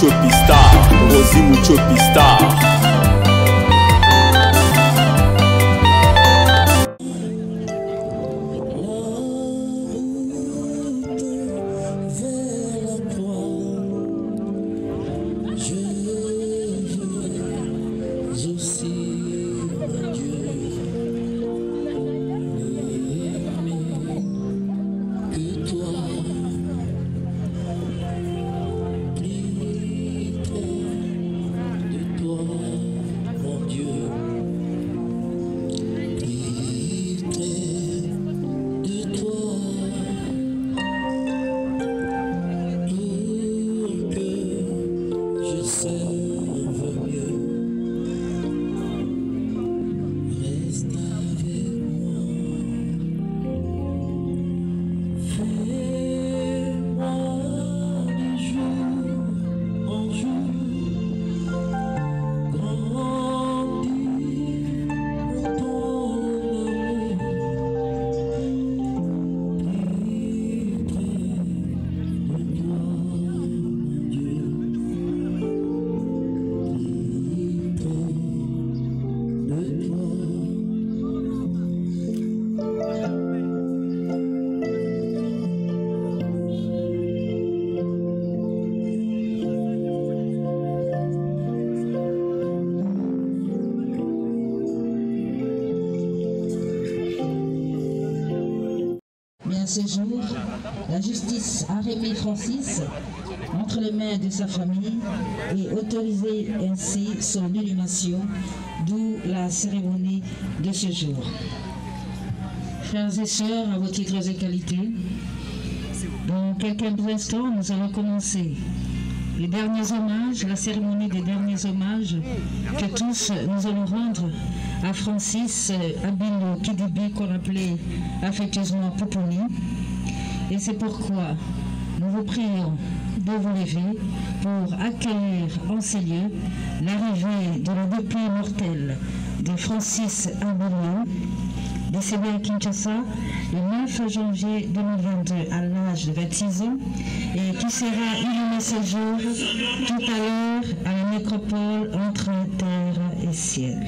Muchopi Star, Rosie Muchopi Star. Ce jour, la justice a remis Francis entre les mains de sa famille et autorisé ainsi son inhumation, d'où la cérémonie de ce jour. Frères et sœurs, à vos titres et qualités, dans quelques instants, nous allons commencer les derniers hommages, la cérémonie des derniers hommages que tous nous allons rendre à Francis Abilo Kidibi, qu'on appelait affectueusement Poponi. Et c'est pourquoi nous vous prions de vous lever pour accueillir en ces lieux l'arrivée de la dépouille mortelle de Francis Abilo, décédé à Kinshasa le 9 janvier 2022 à l'âge de 26 ans et qui sera inhumé ce jour tout à l'heure à la nécropole entre terre et ciel.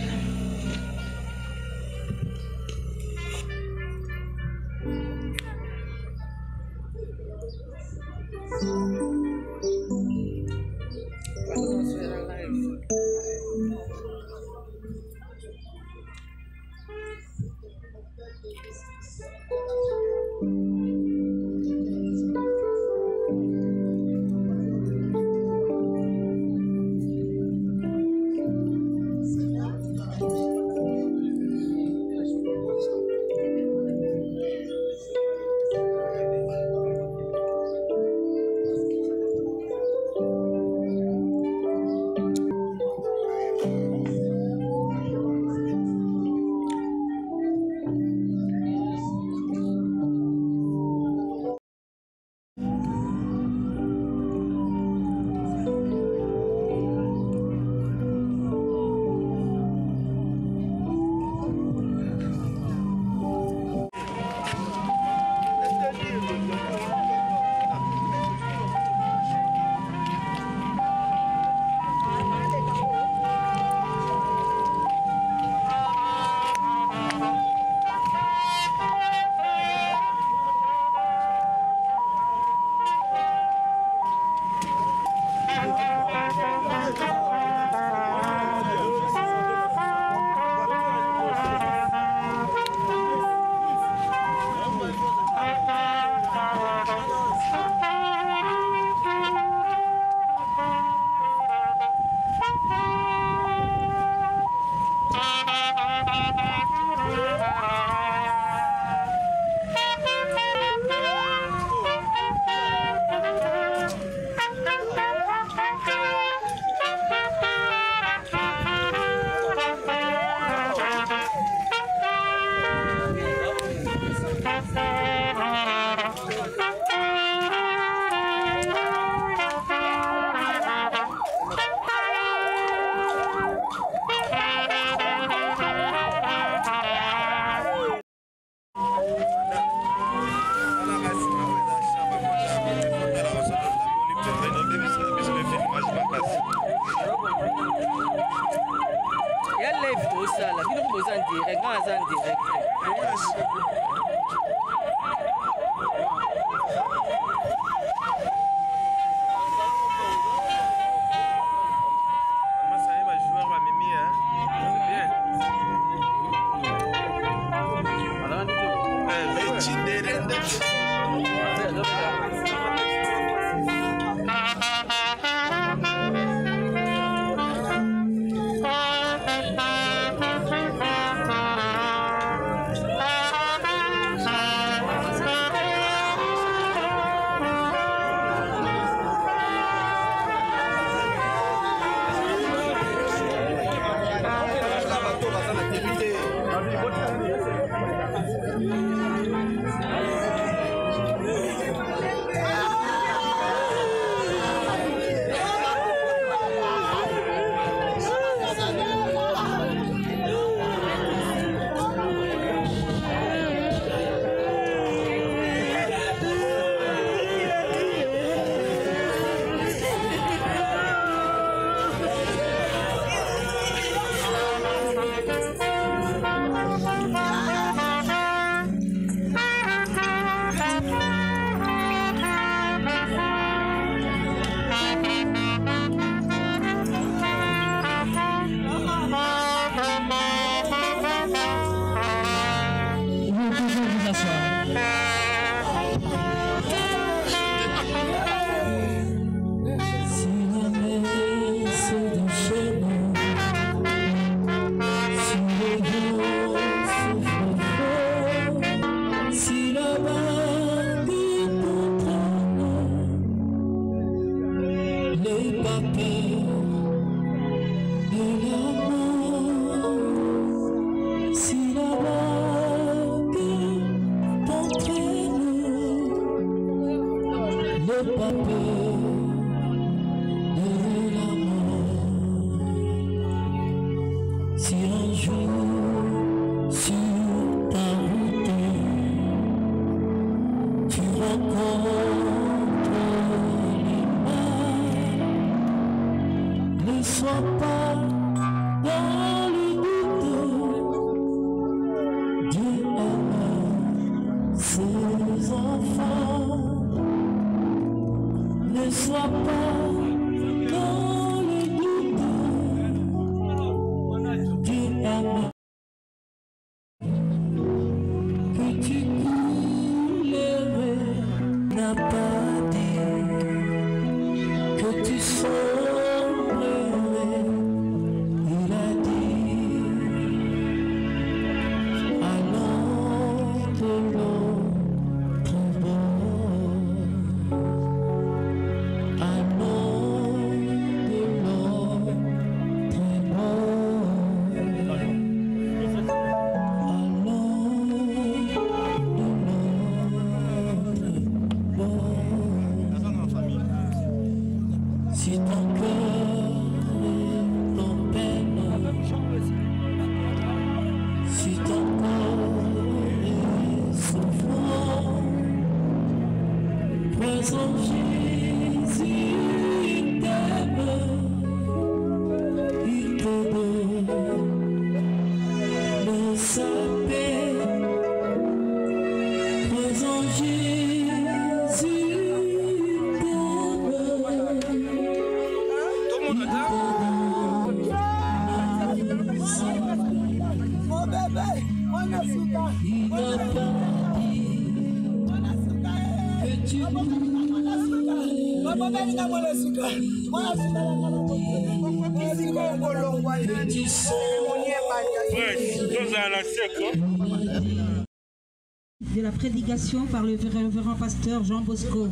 De la prédication par le révérend pasteur Jean Bosco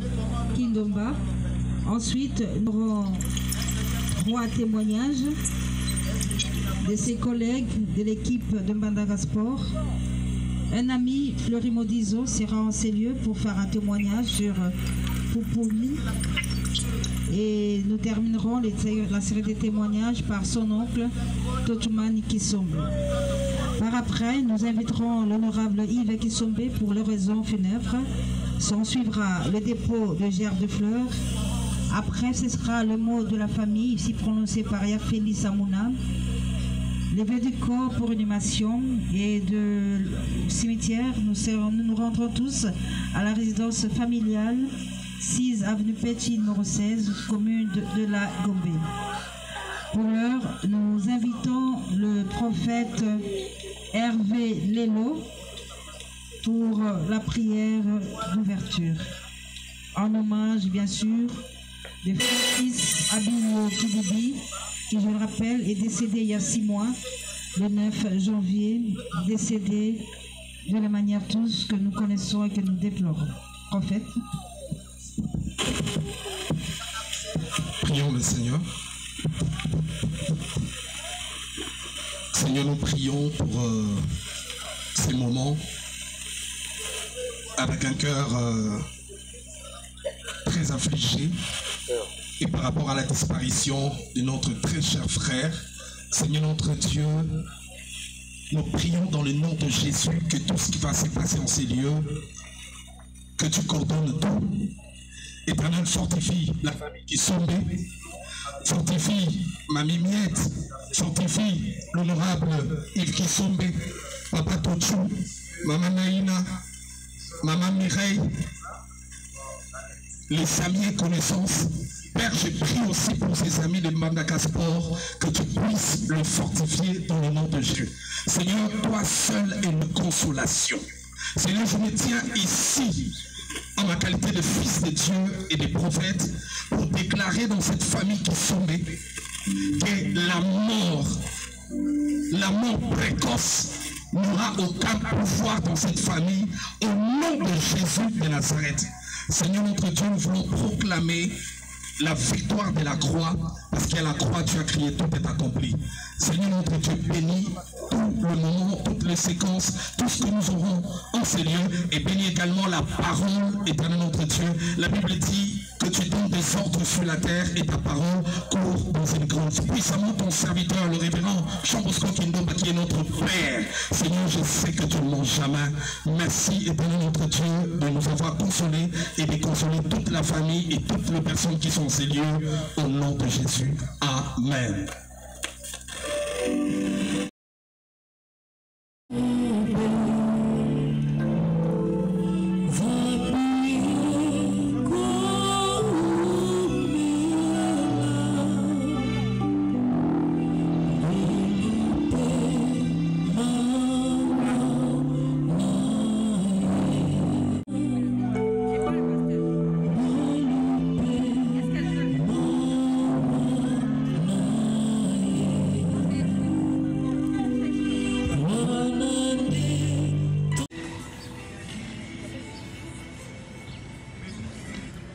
Kindomba. Ensuite, nous aurons 3 témoignages de ses collègues de l'équipe de Mbandaka Sport. Un ami, Fleury Modizo, sera en ces lieux pour faire un témoignage sur Poupouni. Et nous terminerons la série de témoignages par son oncle, Totumani Kisombe. Par après, nous inviterons l'honorable Yves Kisombe pour l'oraison funèbre. S'en suivra le dépôt de gerbes de fleurs. Après, ce sera le mot de la famille, ici prononcé par Yafeli Samouna. levée du corps pour inhumation et du cimetière, nous rentrons tous à la résidence familiale 6 avenue Petit, numéro 16, commune de la Gombe. Pour l'heure, nous invitons le prophète Hervé Lelo pour la prière d'ouverture. En hommage, bien sûr, de Francis Abino Kidibi, qui, je le rappelle, est décédé il y a 6 mois, le 9 janvier, décédé de la manière tous que nous connaissons et que nous déplorons. Prophète. Prions le Seigneur. Seigneur, nous prions pour ces moments avec un cœur très affligé et par rapport à la disparition de notre très cher frère. Seigneur notre Dieu, nous prions dans le nom de Jésus que tout ce qui va se passer en ces lieux, que tu coordonnes tout. Éternel, fortifie la famille qui est tombée, fortifie Mamie Miette, fortifie l'honorable Yves Kisombe, Papa Tochou, Maman Naïna, Maman Mireille, les amis et connaissances. Père, je prie aussi pour ces amis de Mbandaka Sport, que tu puisses le fortifier dans le nom de Dieu. Seigneur, toi seul est une consolation. Seigneur, je me tiens ici en ma qualité de fils de Dieu et de prophète pour déclarer dans cette famille qui sommet que la mort précoce n'aura aucun pouvoir dans cette famille au nom de Jésus de Nazareth. Seigneur notre Dieu, nous voulons proclamer la victoire de la croix, parce qu'à la croix tu as crié, tout est accompli. Seigneur notre Dieu, bénis tout le moment, toutes les séquences, tout ce que nous aurons en ces lieux, et bénis également la parole, éternel notre Dieu. La Bible dit que tu donnes des ordres sur la terre et ta parole court dans une grande. Puissamment ton serviteur, le révérend Jean Bosco Kindomba, qui est notre Père. Seigneur, je sais que tu ne mens jamais. Merci, éternel notre Dieu, de nous avoir consolés et de consoler toute la famille et toutes les personnes qui sont en ces lieux, au nom de Jésus. Amen.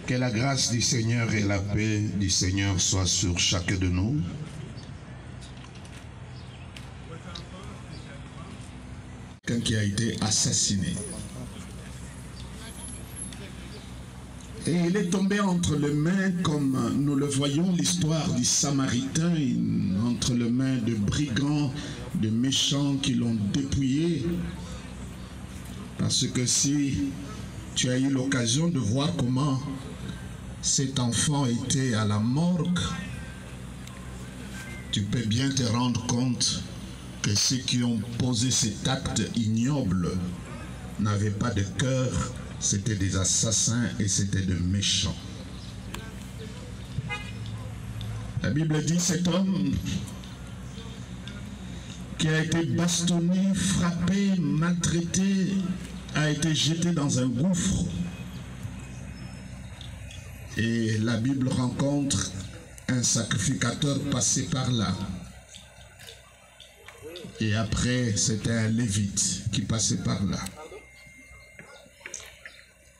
Que la grâce du Seigneur et la paix du Seigneur soient sur chacun de nous. Quelqu'un qui a été assassiné. Et il est tombé entre les mains, comme nous le voyons, l'histoire du Samaritain, entre les mains de brigands, de méchants qui l'ont dépouillé. Parce que si tu as eu l'occasion de voir comment cet enfant était à la morgue, tu peux bien te rendre compte que ceux qui ont posé cet acte ignoble n'avaient pas de cœur, c'était des assassins et c'était des méchants. La Bible dit cet homme qui a été bastonné, frappé, maltraité, a été jeté dans un gouffre. Et la Bible rencontre un sacrificateur passé par là. Et après, c'était un lévite qui passait par là.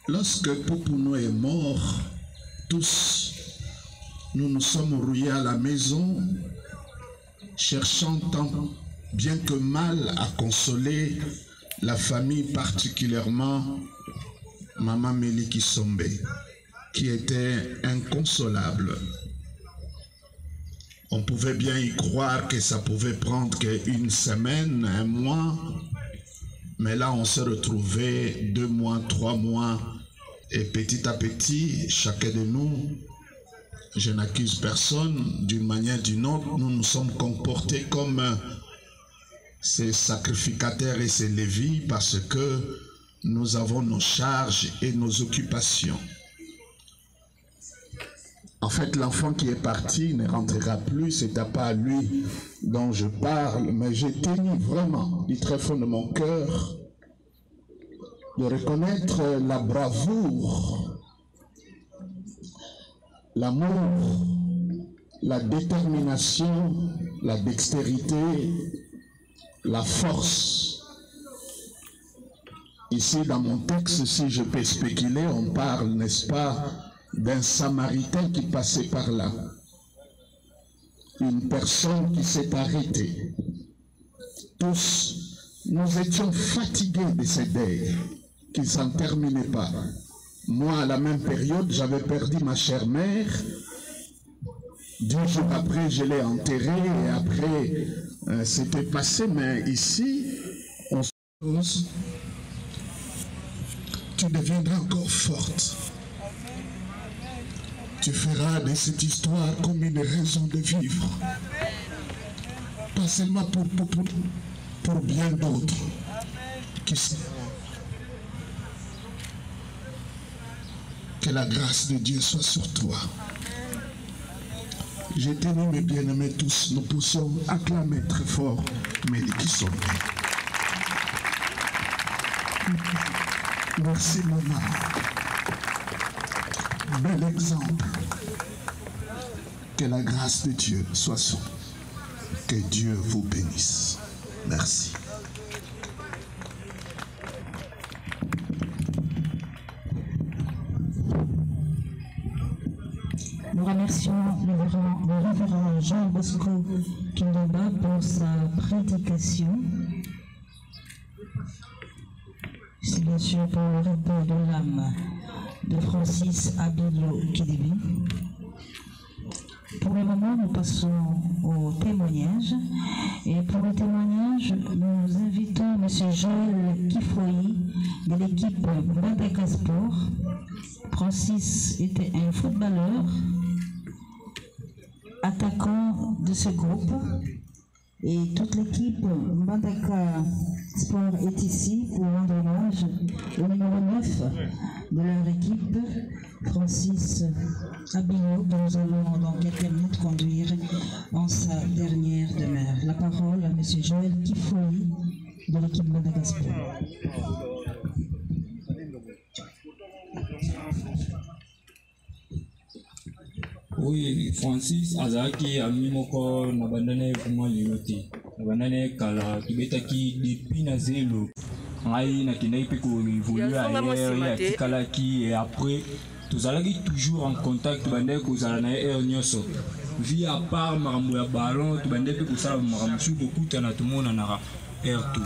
Lorsque Popouno est mort, tous, nous nous sommes rouillés à la maison, cherchant tant bien que mal à consoler la famille, particulièrement Maman Mélie Kisombe, qui était inconsolable. On pouvait bien y croire que ça pouvait prendre qu'une semaine, un mois, mais là on s'est retrouvé 2 mois, 3 mois, et petit à petit, chacun de nous, je n'accuse personne, d'une manière ou d'une autre, nous nous sommes comportés comme ces sacrificateurs et ces lévites parce que nous avons nos charges et nos occupations. En fait, l'enfant qui est parti ne rentrera plus, c'est pas à lui dont je parle, mais j'ai tenu vraiment du très fond de mon cœur de reconnaître la bravoure, l'amour, la détermination, la dextérité, la force. Ici, dans mon texte, si je peux spéculer, on parle, n'est-ce pas, d'un Samaritain qui passait par là. Une personne qui s'est arrêtée. Tous, nous étions fatigués de ces deuils qui ne s'en terminaient pas. Moi, à la même période, j'avais perdu ma chère mère. 2 jours après, je l'ai enterrée et après, c'était passé. Mais ici, on se pose. Tu deviendras encore forte. Tu feras de cette histoire comme une raison de vivre. Pas seulement pour bien d'autres. Que la grâce de Dieu soit sur toi. J'ai tenu mes bien-aimés tous. Nous poussons acclamer très fort Méliki Sombe. Merci maman. Bel exemple. Que la grâce de Dieu soit sur vous. Que Dieu vous bénisse. Merci. Nous remercions le révérend Jean Bosco Kindomba pour sa prédication. C'est bien sûr pour le repos de l'âme de Francis Abilio Kidibi. Pour le moment, nous passons au témoignage. Et pour le témoignage, nous invitons M. Joël Kifoyi de l'équipe Mbandaka Sport. Francis était un footballeur, attaquant de ce groupe. Et toute l'équipe Mbandaka Sport est ici pour rendre hommage au numéro 9 de leur équipe, Francis Abilio, que nous allons dans quelques minutes conduire en sa dernière demeure. La parole à M. Joël Kifoyi de l'équipe Mbandaka Sport. Oui, Francis azalaki ami moko na bandana kuma liyote. Na bandana kala tubetaki depuis na zelo. Ngai na kinai pe ko évoluer à tikalaki et après tozalaki toujours en contact bandai ko zala na air nyoso. Via à part marambo ya ballon to bandai pe ko sala marambo su kokuta na tout monde na air tout.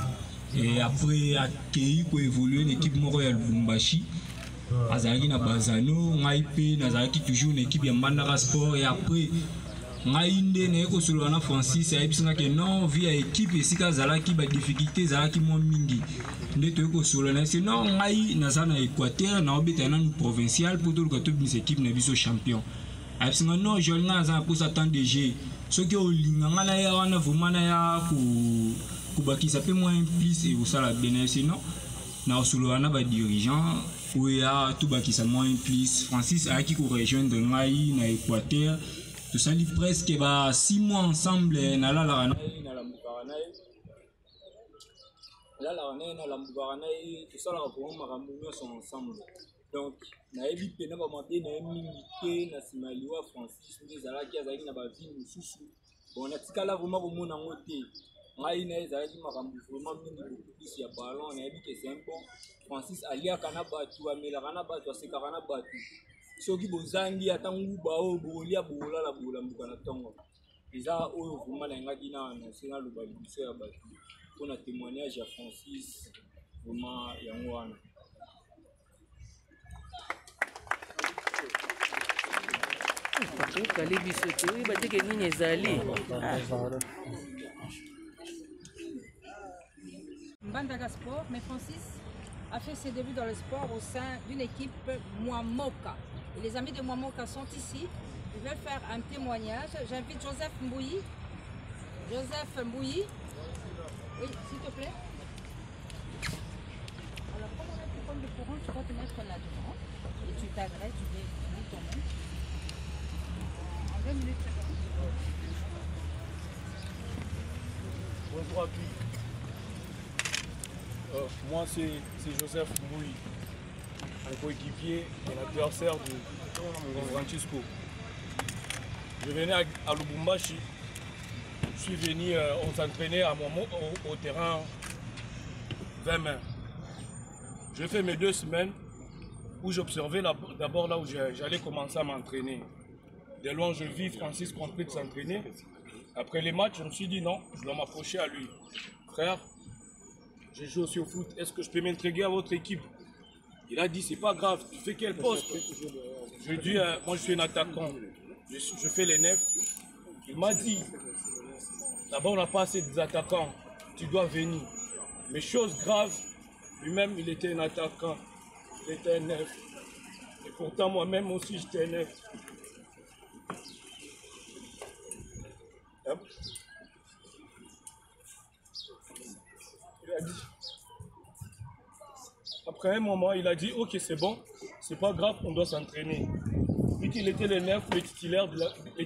Et après akei ko évoluer une équipe moko ya Lubumbashi. Azalaki na Bazano, ngai pe nazalaki toujours une équipe ya Mbandaka Sport et après ngai nde na ko solo na Francis ayebisanga que non via équipe esika zalaki ba difficulté zalaki mo mingi nde to ko solo na c'est non ngai naza na Équateur na obeta na provincial pour tout le top équipe na biso champion ayebisanga non je ngaza pour ça tant de jeu ce que olinga ngana ya wana vraiment na ya ku bakisa pe moins plus et ça la bien sinon na solo na ba dirigeant oui, tout bas qui s'est moins plus. Francis a qui rejoindre Ngai na Équateur. Tout ça dit presque 6 mois ensemble. Na la tout ça là pour maramouno sont ensemble. Donc na ebi pena ba mabé na minité na simaliwa Francis les alaki azaki na ba vie mususu. Bon na tika là vraiment ko mona ngote. Ngai na ezalaki makambo vraiment mingi plus ya ballon na ebi que c'est un bon Francis alia kana batu amela kana batu aseka kana batu soki bozangi atangu bao bolia bola la bola mbukana tongo eza oyo vraiment na ngaki na sena lo baliso ya batu pona témoignage ya Francis vraiment yango wana kali biso to ba teke nini ezali Mbandaka Sport, mais Francis a fait ses débuts dans le sport au sein d'une équipe Mwamoka. Et les amis de Mwamoka sont ici. Ils veulent faire un témoignage. J'invite Joseph Mbouyi. Joseph Mbouyi. Oui, s'il te plaît. Alors, comme on a tes pommes de courant, tu vas te mettre là-dedans. Et tu t'adresses, tu dis ton nom. En 20 minutes, c'est bon. Bonjour à tous. Moi, c'est Joseph Mouy, un coéquipier et l'adversaire de Francisco. Je venais à Lubumbashi. Je suis venu, on s'entraînait à Momo au terrain 20 mai. J'ai fait mes 2 semaines où j'observais d'abord là où j'allais commencer à m'entraîner. De loin, je vis Francisco en train de s'entraîner. Après les matchs, je me suis dit non, je dois m'approcher à lui. Frère, j'ai joué aussi au foot, est-ce que je peux m'intégrer à votre équipe? Il a dit, c'est pas grave, tu fais quel poste? Je lui ai dit, moi je suis un attaquant, je fais les 9. Il m'a dit, là-bas on n'a pas assez d'attaquants, tu dois venir. Mais chose grave, lui-même il était un attaquant, il était un 9. Et pourtant moi-même aussi j'étais un 9. Il a dit. Après un moment, il a dit ok, c'est bon, c'est pas grave, on doit s'entraîner. Vu qu'il était le 9, le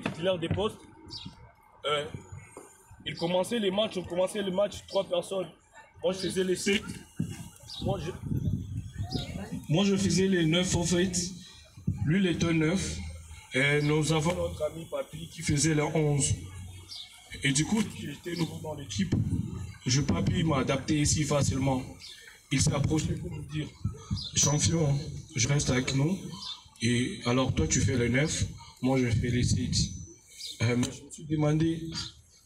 titulaire des postes, il commençait les matchs, on commençait le match 3 personnes. Moi je faisais les 7. Moi je faisais les 9 en fait. Lui il était 9. Et nous avons notre ami Papi qui faisait les 11. Et du coup, il était nouveau dans l'équipe. Je n'ai pas pu m'adapter si facilement. Il s'est approché pour me dire, champion, je reste avec nous. Et alors toi, tu fais les 9, moi je fais les 7. Je me suis demandé,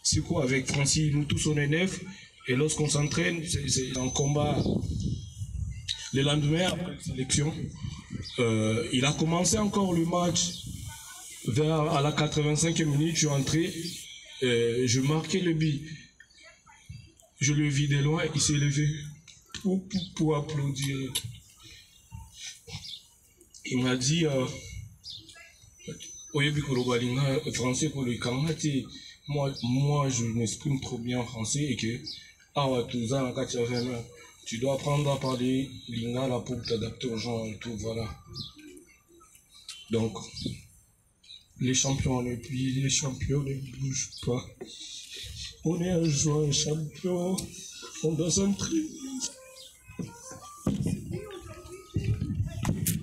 c'est quoi avec Francis? Nous tous on est 9. Et lorsqu'on s'entraîne, c'est un combat. Le lendemain, après la sélection, il a commencé encore le match. À la 85e minute, je suis entré. Je marquais le but. Je le vis de loin, il s'est levé pour applaudir. Il m'a dit français pour le Kanate. Moi je m'exprime trop bien en français et que tu dois apprendre à parler lingala pour t'adapter aux gens et tout, voilà. Donc les champions et puis les champions ne bougent pas. On est un joueur champion, on doit s'entraîner.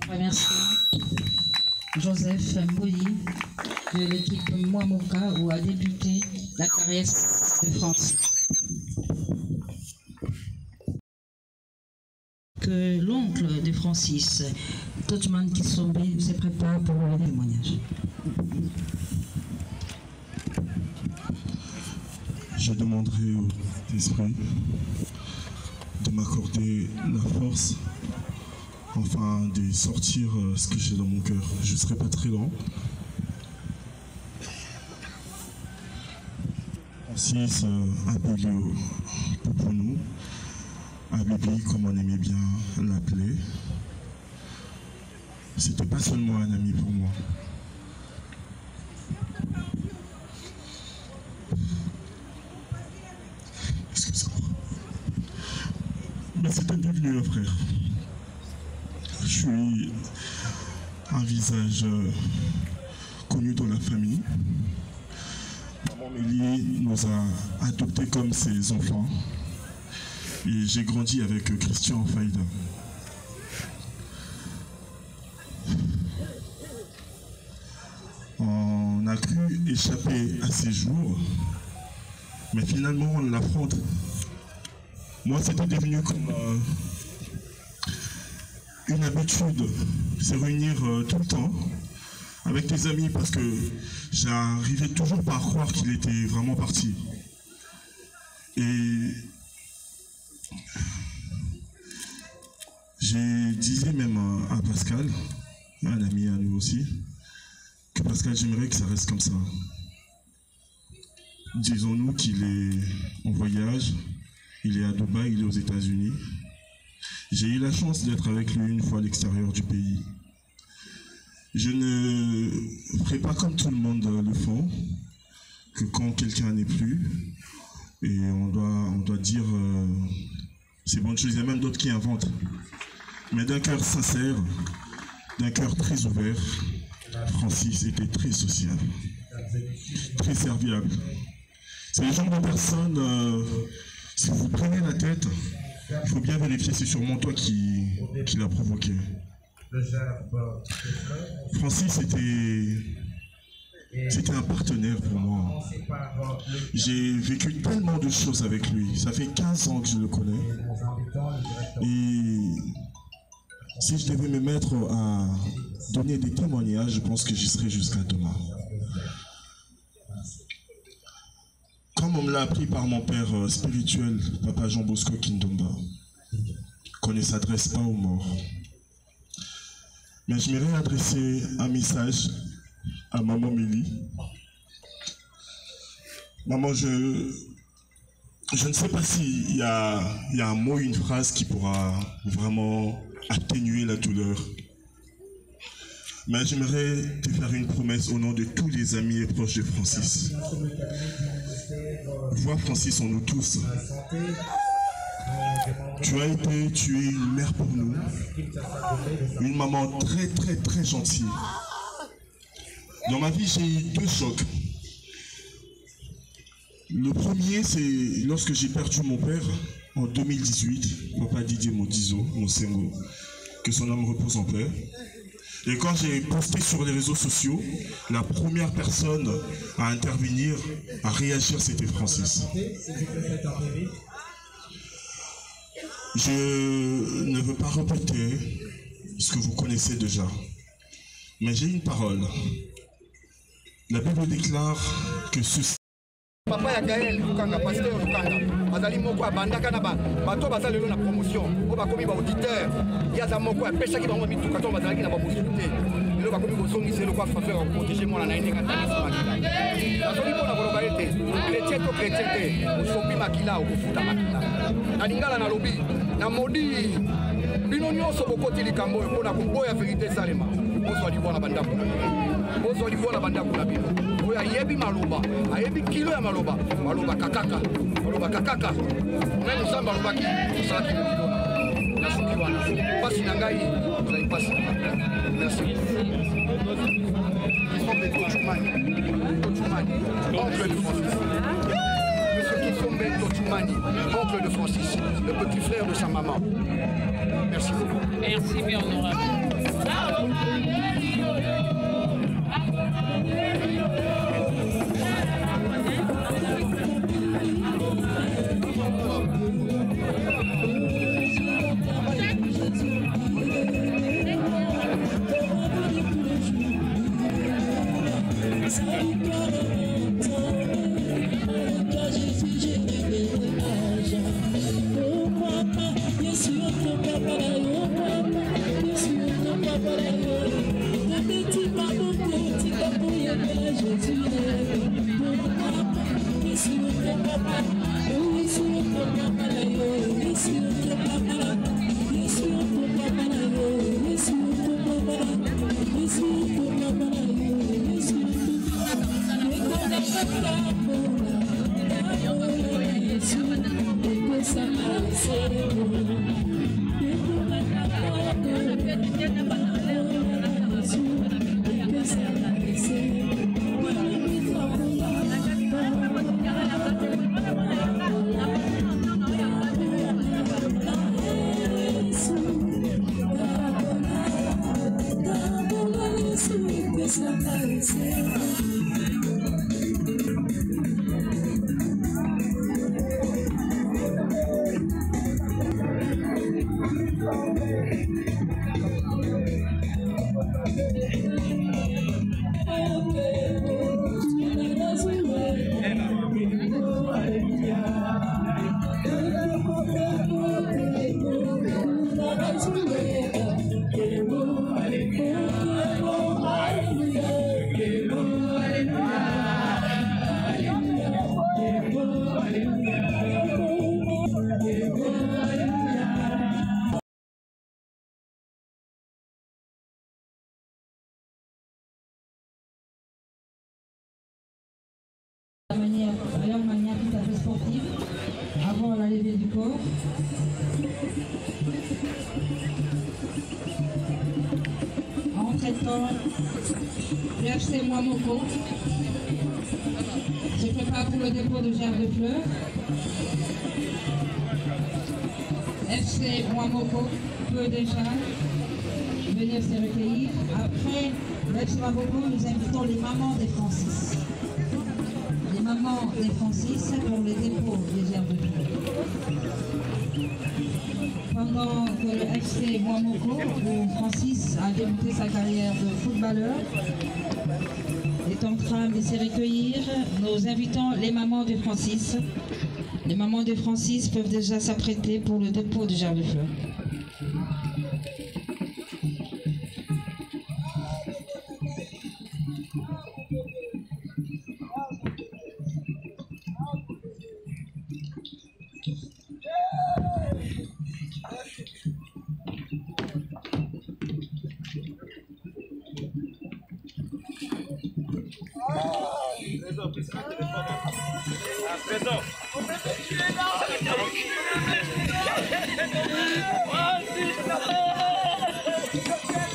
Remercions Joseph Mouy de l'équipe Mouamoka où a débuté la carrière de France. Que l'oncle de Francis, Totman Kisombe, se prépare pour le témoignage. Je demanderai au Saint-Esprit de m'accorder la force, enfin de sortir ce que j'ai dans mon cœur. Je ne serai pas très lent. Francis appelé au Pouponou, Abibi comme on aimait bien l'appeler. C'était pas seulement un ami pour moi. Mais c'était devenu un frère. Je suis un visage connu dans la famille. Maman Mélie nous a adoptés comme ses enfants. Et j'ai grandi avec Christian Faïda. On a cru échapper à ces jours, mais finalement on l'affronte. Moi, c'était devenu comme une habitude, se réunir tout le temps avec tes amis parce que j'arrivais toujours pas à croire qu'il était vraiment parti. Et j'ai disais même à Pascal, un ami à nous aussi, que Pascal, j'aimerais que ça reste comme ça. Disons-nous qu'il est en voyage, il est à Dubaï, il est aux États-Unis. J'ai eu la chance d'être avec lui une fois à l'extérieur du pays. Je ne ferai pas comme tout le monde le font, que quand quelqu'un n'est plus, Et on doit dire ces bonnes choses. Il y a même d'autres qui inventent. Mais d'un cœur sincère, d'un cœur très ouvert, Francis était très social, très serviable. C'est le genre de personne, si vous prenez la tête, il faut bien vérifier, c'est sûrement toi qui l'a provoqué. Francis c'était un partenaire pour moi. J'ai vécu tellement de choses avec lui. Ça fait 15 ans que je le connais. Et si je devais me mettre à donner des témoignages, je pense que j'y serais jusqu'à demain. Comme on me l'a appris par mon père spirituel, Papa Jean Bosco Kindomba, qu'on ne s'adresse pas aux morts. Mais je m'aimerais adresser un message à Maman Mélie. Maman, je ne sais pas s'il y a un mot, une phrase qui pourra vraiment atténuer la douleur. Mais j'aimerais te faire une promesse au nom de tous les amis et proches de Francis. Vois Francis en nous tous. Tu es une mère pour nous. Une maman très très très gentille. Dans ma vie, j'ai eu 2 chocs. Le premier, c'est lorsque j'ai perdu mon père en 2018, Papa Didier Modizo, mon Sengo, que son âme repose en paix. Et quand j'ai posté sur les réseaux sociaux, la première personne à intervenir, à réagir, c'était Francis. Je ne veux pas répéter ce que vous connaissez déjà, mais j'ai une parole. La Bible déclare que ceci. Papa ya Gaël Lukanga, pasteur Lukanga, bazali moko abandaka na bato bazali lelo na promotion, o bakomi ba auditeur, yaza moko apesha ki bango mituka to bazali na ba possibilité. Lelo bakomi bosongi selo kwa frère ko protéger mona na ndeka tani makila. Bazali pona koloba ete, chrétien to chrétien te, osopi makila o kufuta makila. Na lingala na lobi, na modi bino nyonso bokoti likambo pona koboya vérité salema. Bozwa livona bandako na bino. Bozwa livona bandako na bino. Oya yebi maloba, ayebi kilo ya maloba, maloba kakaka. Même samba lobaki, ça qui me dit. Na suki wana. Pasi na ngai, vous allez passer. Merci. Kisombe Tochumani, oncle de Francis. Monsieur Kisombe Tochumani, oncle de Francis, le petit frère de sa maman. Merci beaucoup. Merci, bien honorable. La meilleure manière qui s'adresse sportive avant la levée du corps. En traitant le FC Mwamoko se prépare pour le dépôt de gerbes de fleurs. FC Mwamoko peut déjà venir se recueillir. Après le FC Mwamoko, nous invitons les mamans des Francis. Les mamans des Francis pour le dépôt des gerbes de fleurs. Pendant que le FC Mwamoko, où Francis a débuté sa carrière de footballeur, est en train de se recueillir, nous invitons les mamans de Francis. Les mamans de Francis peuvent déjà s'apprêter pour le dépôt de gerbes de fleurs.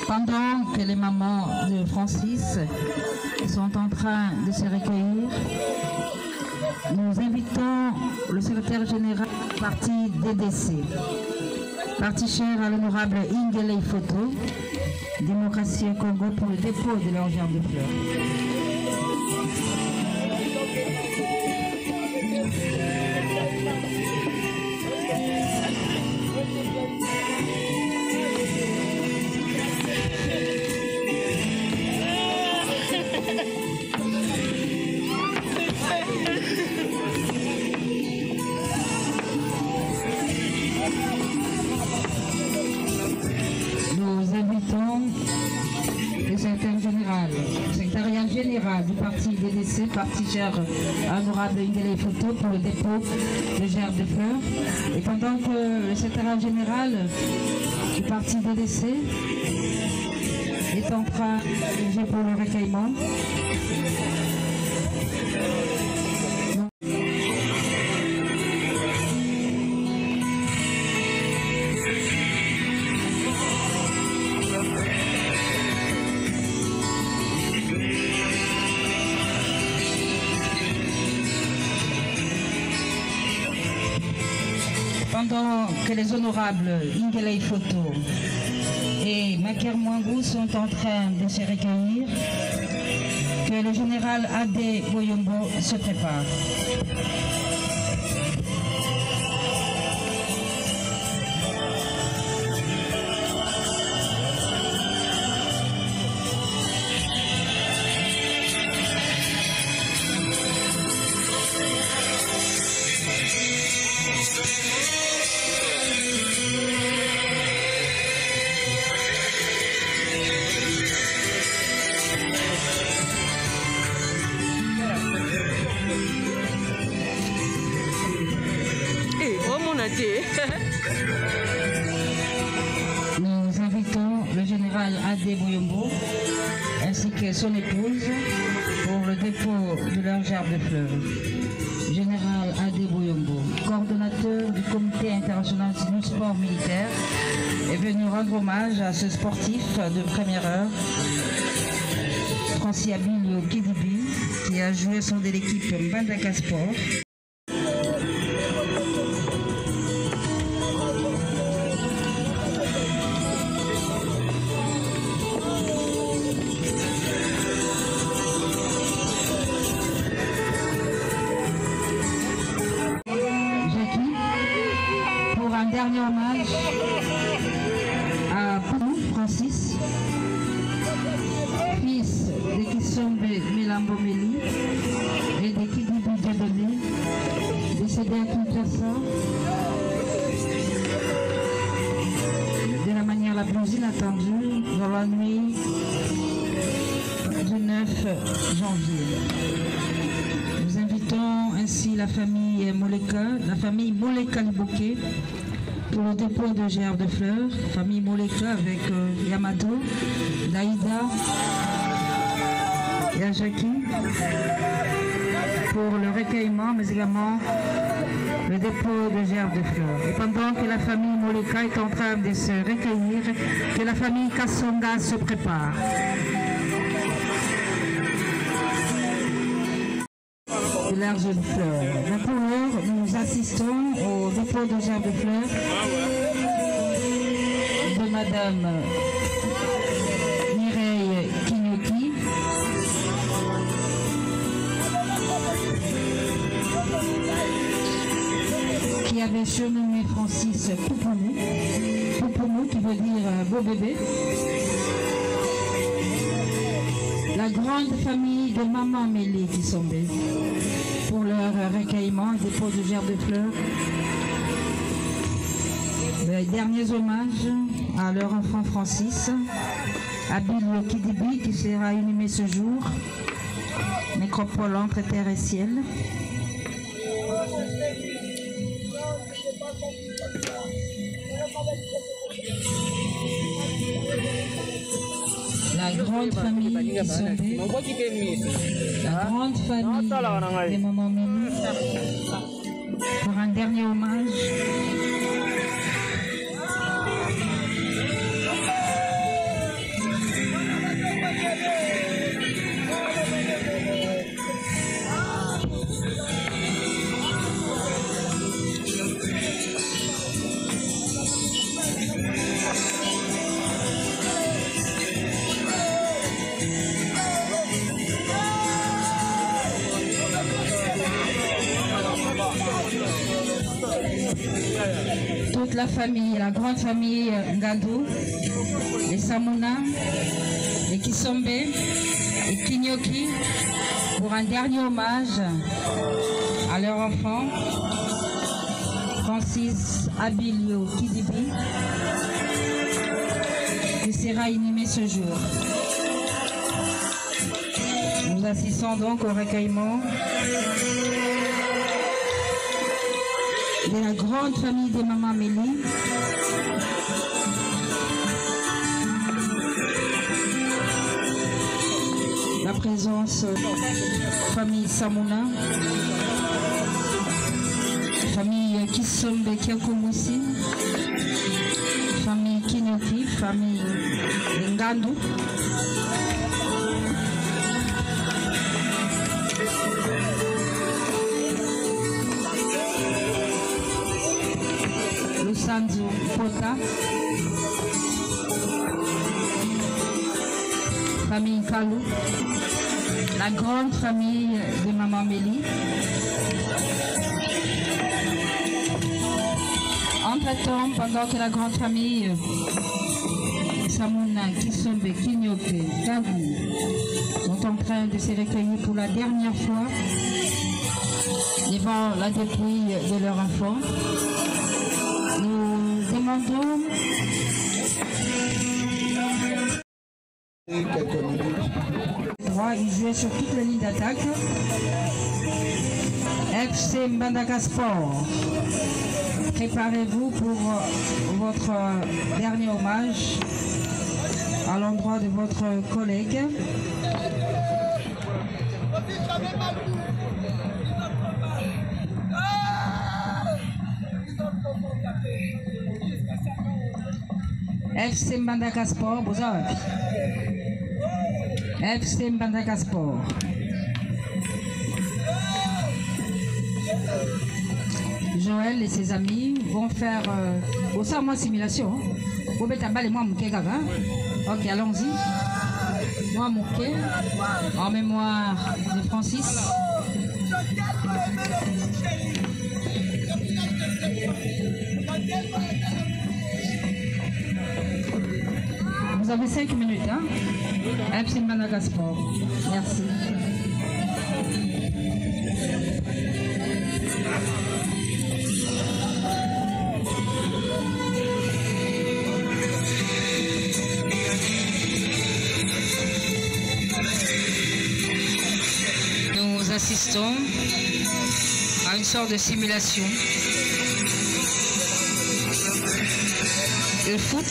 Pendant que les mamans de Francis sont en train de se recueillir, nous invitons le secrétaire général du parti DDC, parti cher à l'honorable Ingele Photo, Démocratie au Congo, pour le dépôt de leur gerbe de fleurs. Nous invitons le secrétariat général du parti DDC, parti cher à l'honorable Ingele Photo, pour le dépôt de gerbes de fleurs. Et pendant que le secrétariat général du parti DDC est en train de jouer pour le recueillement, pendant que les honorables Ingele Photo et Maker Mwangou sont en train de se recueillir, que le général Adé Boyombo se prépare. Nous invitons le général Adé Boyombo ainsi que son épouse pour le dépôt de leur gerbe de fleurs. Général Adé Boyombo, coordonnateur du comité international du sport militaire, est venu rendre hommage à ce sportif de première heure, Francis Abilio Kidibi, qui a joué son de l'équipe Mbandaka Sport. Dernier hommage à Francis, fils de Kisombe Milambo Meli et de Kidibi Dieudonné, décédé à Kinshasa de la manière la plus inattendue dans la nuit du 9 janvier. Nous invitons ainsi la famille Moleka Liboké pour le dépôt de gerbes de fleurs, famille Moleka avec Yamato, Daïda et Ajaki, pour le recueillement, mais également le dépôt de gerbes de fleurs. Et pendant que la famille Moleka est en train de se recueillir, que la famille Kassonga se prépare. De larges fleurs. Donc pour l'heure, nous assistons au dépôt de gerbes de fleurs de Madame Mireille Kinyoki, qui avait surnommé Francis Pouponou, Pouponou qui veut dire beau bébé. La grande famille de Maman Mélie qui sont pour leur recueillement et dépôt de gerbes de fleurs. Les derniers hommages à leur enfant Francis, Abilio Kidibi qui sera inhumé ce jour, nécropole entre terre et ciel. La grande famille qui sont la grande famille des Maman Mélie pour un dernier hommage. Toute la famille, la grande famille Ngandou, les Samuna, les Kisombe, les Kinyoki, pour un dernier hommage à leur enfant, Francis Abilio Kidibi, qui sera inhumé ce jour. Nous assistons donc au recueillement de la grande famille de Maman Mélie. La présence de famille Samuna, famille Kisombe Kiakomoussi, famille Kinyoki, famille Ngandou. Lusanzu Pota, famille Kalou, la grande famille de Maman Mélie. Entre-temps, pendant que la grande famille Samuna, Kisombe, Kinyoke, Kavu sont en train de se recueillir pour la dernière fois devant la dépouille de leur enfant, nous demandons il jouait sur toute la ligne d'attaque. FC Mbandaka Sport, préparez-vous pour votre dernier hommage à l'endroit de votre collègue. FC Mbandaka Sport, Bozak. FC Mbandaka Sport. Joël et ses amis vont faire au sein moi simulation. Vous mettez à balle et moi mouké gaga. Ok, allons-y. Moi mouké en mémoire de Francis. Vous avez 5 minutes, hein? FC Mbandaka Sport. Merci. Nous assistons à une sorte de simulation. Le foot.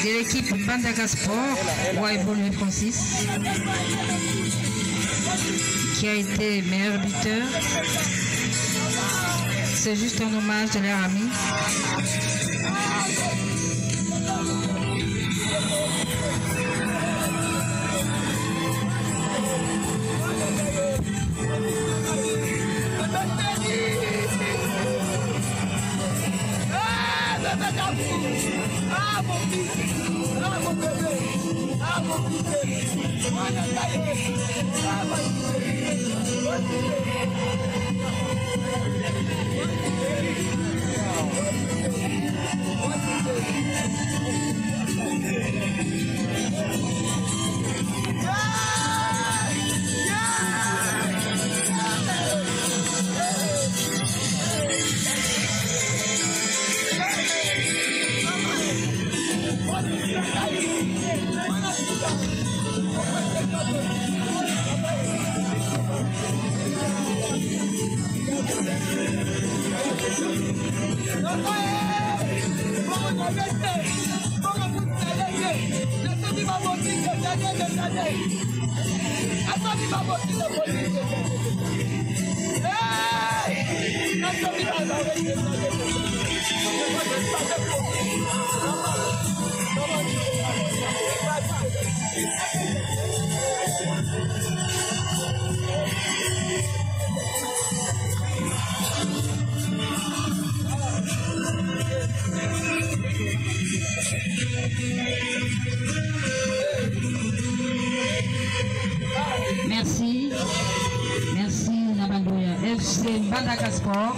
de l'équipe Bandaka Sport, où a évolué Francis, qui a été meilleur buteur. C'est juste un hommage de leur ami. Ah mon fils, ah mon bébé, ah mon bébé, Merci Nabangoya FC Bandaka Sport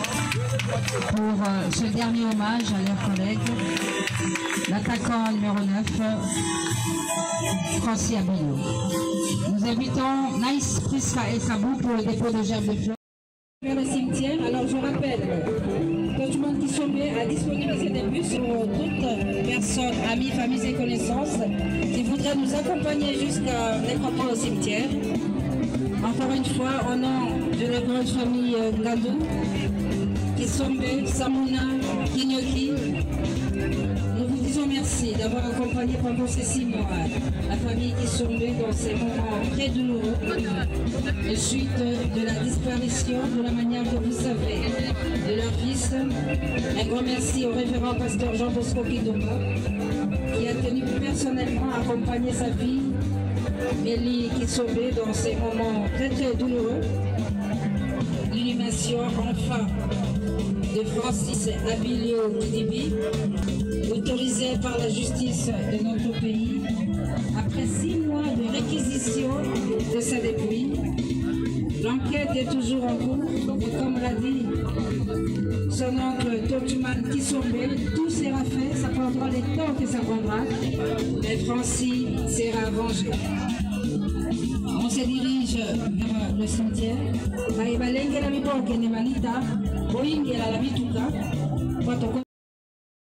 pour ce dernier hommage à leurs collègues, l'attaquant numéro 9, Francis Abilo. Nous invitons Naïs Priska et Sabou pour le dépôt de gerbes de fleurs. Vers le cimetière, alors je rappelle que tout le monde qui sommet a disponibilisé des bus pour toute personne, amis, familles et connaissances qui voudraient nous accompagner jusqu'à nécropole au cimetière. Encore une fois, au nom de la grande famille Ngandou, Kisombe, Samuna, Kinyoki, nous vous disons merci d'avoir accompagné pendant ces 6 mois la famille Kisombe dans ces moments très douloureux, de suite de la disparition, de la manière que vous savez, de leur fils. Un grand merci au révérend pasteur Jean Bosco Kidomba, qui a tenu personnellement à accompagner sa fille, Mélie Kisombe, dans ces moments très très douloureux. L'inhumation enfin de Francis Abilio Kidibi, autorisé par la justice de notre pays, après 6 mois de réquisition de sa dépouille. L'enquête est toujours en cours, et comme l'a dit son oncle Totuman Kisombe, tout sera fait, ça prendra le temps que ça prendra, mais Francis sera vengé. On se dirige vers le cimetière.